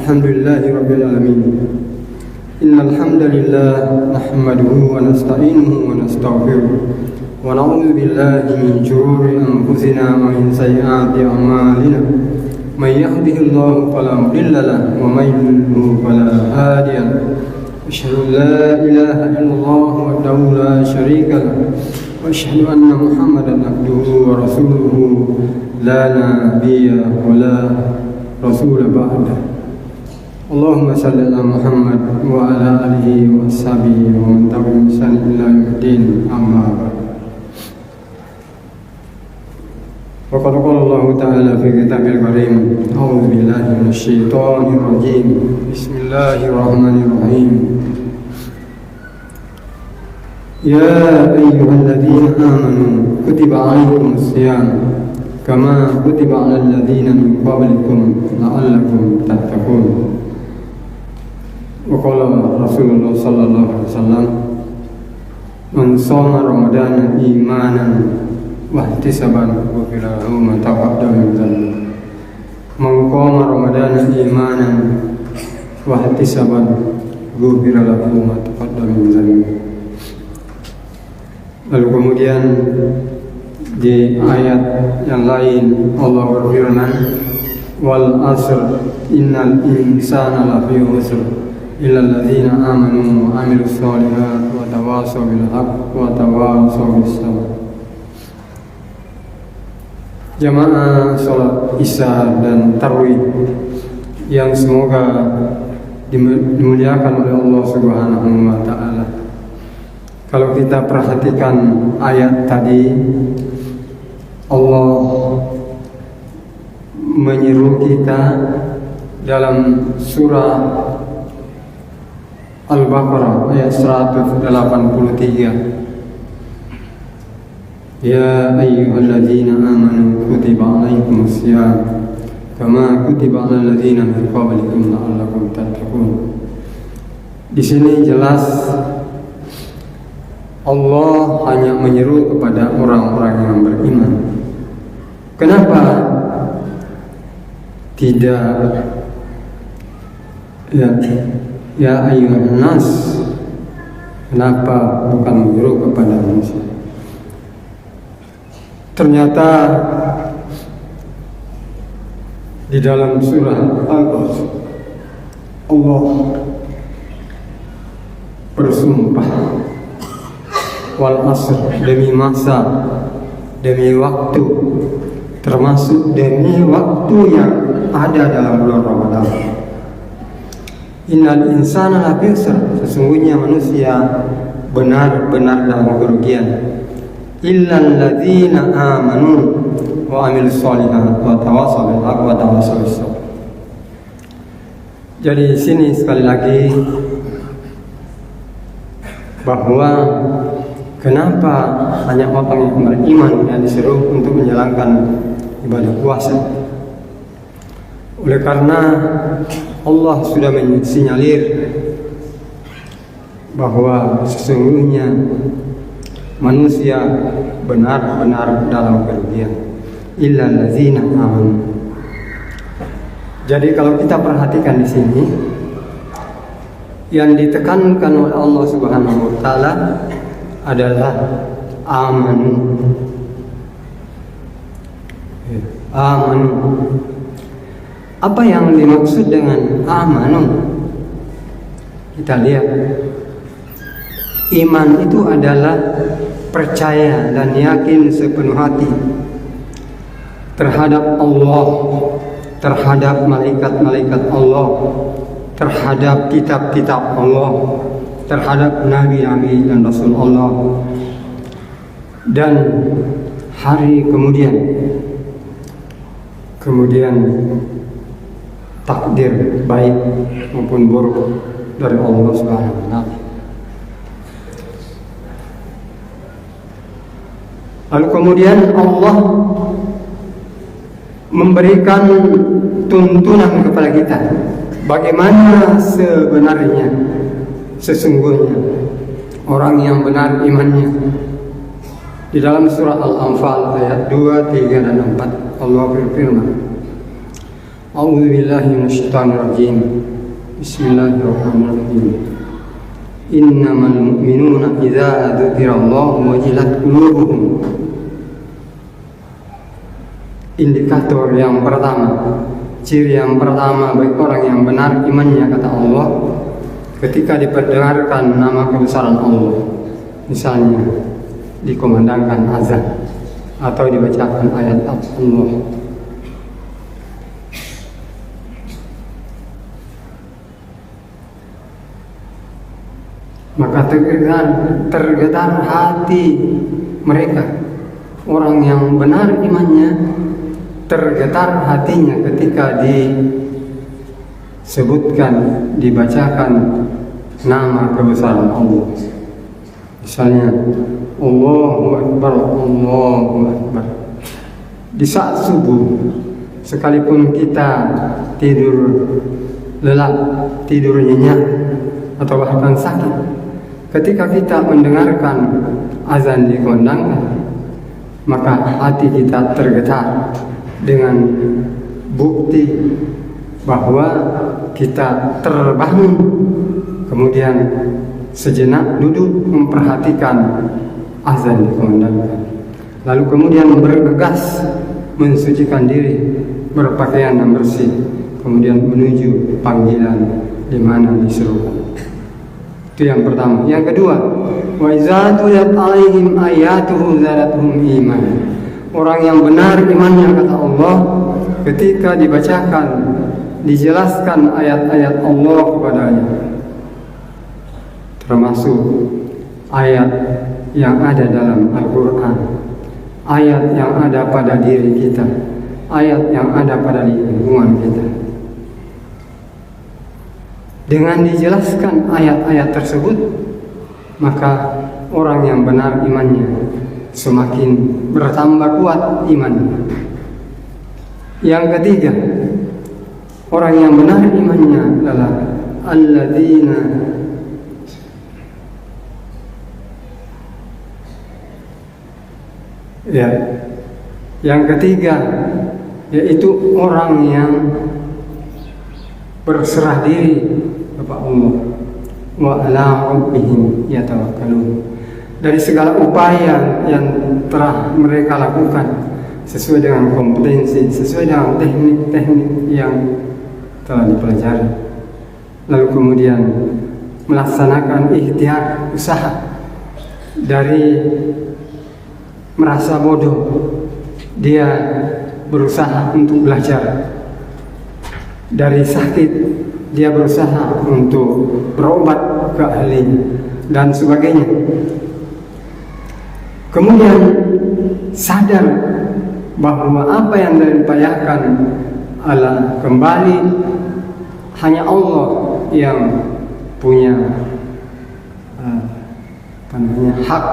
Alhamdulillahi Rabbil Alamin. Innal hamdalillah nahmaduhu wa nasta'inuhu wa nastaghfiruh wa na'udzu billahi min shururi anfusina wa min sayyiati a'malina. May yahdihillahu fala mudilla lahu wa may yudlil fala hadiya lahu. Asyhadu an la ilaha illallah wahdahu la syarika lahu wa asyhadu anna Muhammadan abduhu wa rasuluhu la nabiyya wa la rasul ba'da. Allahumma salli ala Muhammad wa ala alihi wa ashabihi wa man tabi'ahum bi ihsan ila yaumil amma ba'd. Wa qad qala Allah ta'ala fi kitabil karim, a'udzu billahi minasy syaithanir rajim. Bismillahirrahmanirrahim. Ya ayyuhalladzina amanu kutiba 'alaikumus shiyam kama kutiba 'alal ladzina min qablikum la'allakum tattaqun. Wa qala Rasulullah sallallahu alaihi wasallam, man shoma ramadana imanan wa ihtisaban ghufira lahu ma taqaddama min dhanbi. Man qama ramadana imanan wa ihtisaban ghufira lahu ma taqaddama min dhanbi. Lalu kemudian di ayat yang lain Allah berfirman, wal asr innal insana lafi khusr illa alladzina amanu wa amilus sholihat wa tawassaw bil haqq wa tawassaw bis sabr. Jamaah salat Isya dan Tarawih yang semoga dimuliakan oleh Allah Subhanahu wa taala. Kalau kita perhatikan ayat tadi, Allah menyeru kita dalam surah Al-Baqarah ayat 183. Ya ayyuhalladzina amanu kutiba 'alaikumus shiyam kama kutiba 'alal ladzina min qablikum la'allakum tattaqun. Di sini jelas Allah hanya menyeru kepada orang-orang yang beriman. Kenapa tidak ya ayyuhan nas? Kenapa bukan menyeru kepada manusia? Ternyata di dalam surah Al-Qasas Allah bersumpah, wal asr, demi masa, demi waktu, termasuk demi waktu yang ada dalam bulan Ramadan. Innal insana lafi khusr, sesungguhnya manusia benar-benar dalam kerugian. Illal ladzina amanu wa amilus sholihat wa tawassaw bil haqq wa tawassaw bis sabr. Jadi di sini sekali lagi bahwa kenapa hanya orang yang beriman yang disuruh untuk menjalankan ibadah puasa? Oleh karena Allah sudah mensinyalir bahwa sesungguhnya manusia benar-benar dalam kerugian. Illal ladzina amanu. Jadi kalau kita perhatikan di sini, yang ditekankan oleh Allah Subhanahu wa taala adalah amanu. Amanu. Apa yang dimaksud dengan amanu? Kita lihat. Iman itu adalah percaya dan yakin sepenuh hati terhadap Allah, terhadap malaikat-malaikat Allah, terhadap kitab-kitab Allah, terhadap nabi-nabi dan rasul Allah, dan hari kemudian takdir baik maupun buruk dari Allah Subhanahu wa taala. Lalu kemudian Allah memberikan tuntunan kepada kita bagaimana sebenarnya, sesungguhnya orang yang benar imannya. Di dalam surah Al-Anfal ayat 2, 3, dan 4 Allah berfirman, A'udzu billahi minasyaitonir rajim. Bismillahirrahmanirrahim. Innamal mu'minuna idza dzukirallahu wajilat qulubuhum. Indikator yang pertama, ciri yang pertama bagi orang yang benar imannya, kata Allah, ketika diperdengarkan nama kebesaran Allah, misalnya dikumandangkan azan atau dibacakan ayat Allah, maka tergetar hati mereka. Orang yang benar imannya, tergetar hatinya ketika disebutkan, dibacakan nama kebesaran Allah. Misalnya Allahu Akbar, Allahu Akbar. Di saat subuh, sekalipun kita tidur lelap, tidur nyenyak, atau bahkan sakit, ketika kita mendengarkan azan dikumandangkan, maka hati kita tergetar dengan bukti bahwa kita terbangun, kemudian sejenak duduk memperhatikan azan dikumandangkan, lalu kemudian bergegas mensucikan diri, berpakaian yang bersih, kemudian menuju panggilan di mana diserukan. Itu yang pertama. Yang kedua, wa iza tuliyat alaihim ayatuhu zadatuhum iman. Orang yang benar imannya, kata Allah, ketika dibacakan, dijelaskan ayat-ayat Allah kepadanya, termasuk ayat yang ada dalam Al-Quran, ayat yang ada pada diri kita, ayat yang ada pada lingkungan kita. Dengan dijelaskan ayat-ayat tersebut, maka orang yang benar imannya semakin bertambah kuat imannya. Yang ketiga, orang yang benar imannya adalah alladzina yang ketiga, yaitu orang yang berserah diri kepada Allah, wa ala rabbihim yatawakkalun. Dari segala upaya yang telah mereka lakukan sesuai dengan kompetensi, sesuai dengan teknik-teknik yang telah dipelajari, lalu kemudian melaksanakan ikhtiar, usaha, dari merasa bodoh dia berusaha untuk belajar, dari sakit dia berusaha untuk berobat ke ahlinya dan sebagainya. Kemudian sadar bahwa apa yang diupayakan adalah kembali hanya Allah yang punya hak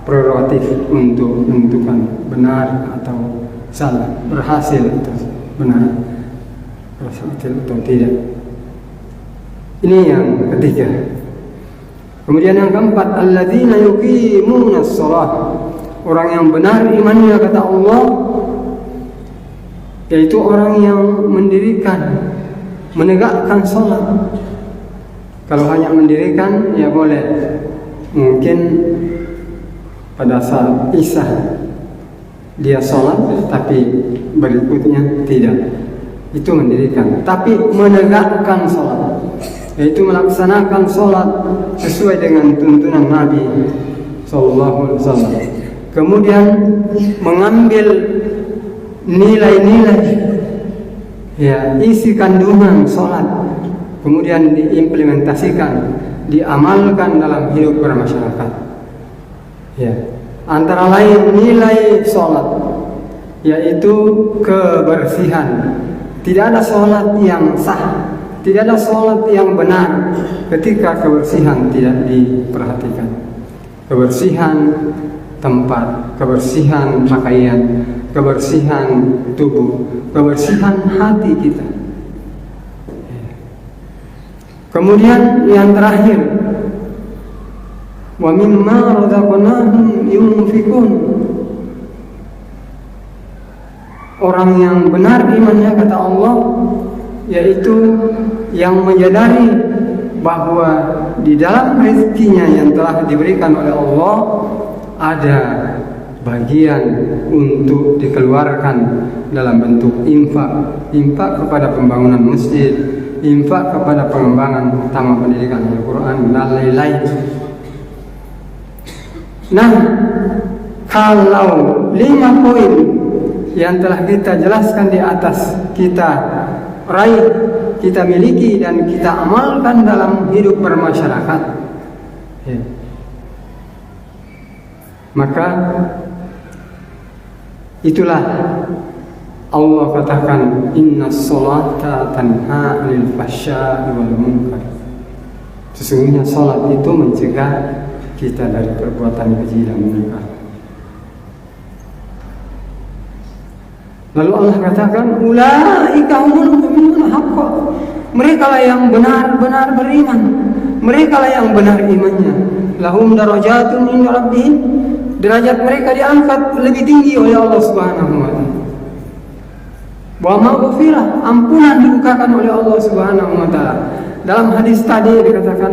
prerogatif untuk menentukan benar atau salah, berhasil atau benar, berhasil atau tidak. Ini yang ketiga. Kemudian yang keempat, alladzina yuqimunas shalah. Orang yang benar imannya, kata Allah, yaitu orang yang mendirikan, menegakkan salat. Kalau hanya mendirikan ya boleh, mungkin pada saat Isya dia salat tapi berikutnya tidak, itu mendirikan. Tapi menegakkan salat, yaitu melaksanakan salat sesuai dengan tuntunan Nabi sallallahu alaihi wasallam. Kemudian mengambil nilai-nilai, isi kandungan salat, kemudian diimplementasikan, diamalkan dalam hidup bermasyarakat. Antara lain nilai salat, yaitu kebersihan. Tidak ada salat yang sah, tidak ada salat yang benar ketika kebersihan tidak diperhatikan. Kebersihan tempat, kebersihan pakaian, kebersihan tubuh, kebersihan hati kita. Kemudian yang terakhir, wa mimma razaqnahum yunfikun. orang yang benar imannya, kata Allah, yaitu yang menyadari bahwa di dalam rezekinya yang telah diberikan oleh Allah ada bagian untuk dikeluarkan dalam bentuk infak kepada pembangunan masjid, infak kepada pengembangan taman pendidikan Al-Quran dan lain-lain. Nah, kalau 5 poin yang telah kita jelaskan di atas kita raih, kita miliki dan kita amalkan dalam hidup bermasyarakat, maka itulah Allah katakan innas sholata tanha 'anil fahsya'i wal munkar. Sesungguhnya salat itu mencegah kita dari perbuatan keji dan munkar. Lalu Allah katakan ulaika humul mu'minun haqqan. Mereka lah yang benar-benar beriman. Mereka lah yang benar imannya. Lahum darajatun inda rabbihim. Derajat mereka diangkat lebih tinggi oleh Allah Subhanahu wa taala. Wa maghfirah, ampunan dibukakan oleh Allah Subhanahu wa taala. Dalam hadis tadi dikatakan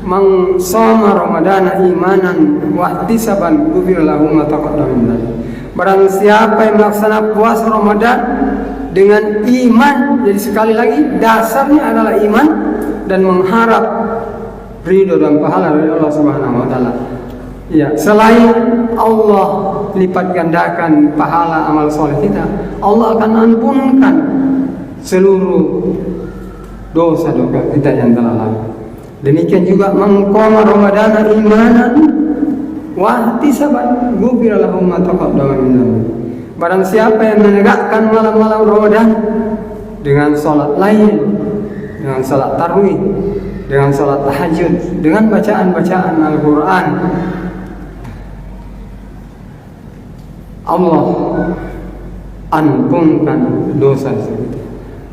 man shoma ramadana imanan wa ihtisaban ghufira lahu ma taqaddama min dhanbi. Barang siapa yang melaksanakan puasa Ramadan dengan iman, jadi sekali lagi dasarnya adalah iman dan mengharap ridho dan pahala dari Allah Subhanahu wa taala. Ya, selain Allah lipat gandakan pahala amal soleh kita, Allah akan ampunkan seluruh dosa-dosa kita yang telah lalu. Demikian juga mengqama ramadana imanan wa ihtisaban ghufira lahu ma taqaddama min dhanbi. Barang siapa yang menegakkan malam-malam Ramadan dengan salat lain, dengan salat tarawih, dengan salat tahajud, dengan bacaan-bacaan Al-Qur'an, Allah ampunkan dosa kita.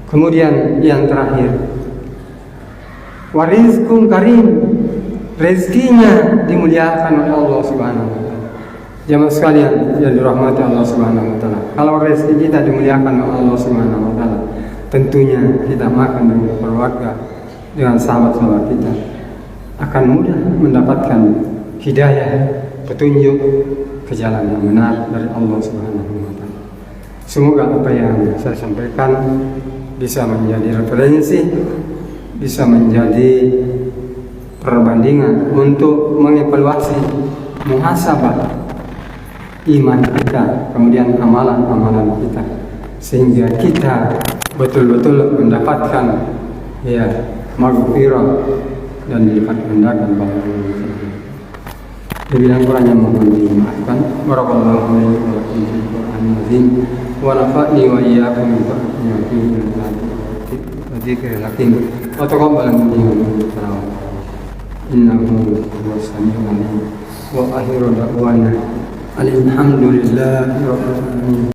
Kemudian yang terakhir, warizqun karim, rezekinya dimuliakan oleh Allah Subhanahu wa taala. Jamaah sekalian yang dirahmati Allah Subhanahu wa taala, kalau rezeki kita dimuliakan oleh Allah Subhanahu wa taala, tentunya kita makan dengan keluarga, dengan sahabat-sahabat kita akan mudah mendapatkan hidayah, petunjuk ke jalan yang benar dari Allah Subhanahu wa taala. Semoga apa yang saya sampaikan bisa menjadi referensi, bisa menjadi perbandingan untuk mengevaluasi, muhasabah iman kita, kemudian amalan-amalan kita, sehingga kita betul-betul mendapatkan maghfirah dan dilipat gandakan pahala. Lebih dan kurangnya mohon dimaafkan. Barakallahu fiikum wa lakum fil Qur'anil azim wa nafa'ni wa iyyakum bima fihi min al-ayati wa dzikril hakim wa taqabbal minni wa minkum innahu huwas samiul alim wa akhiru da'wana alhamdulillahi rabbil alamin.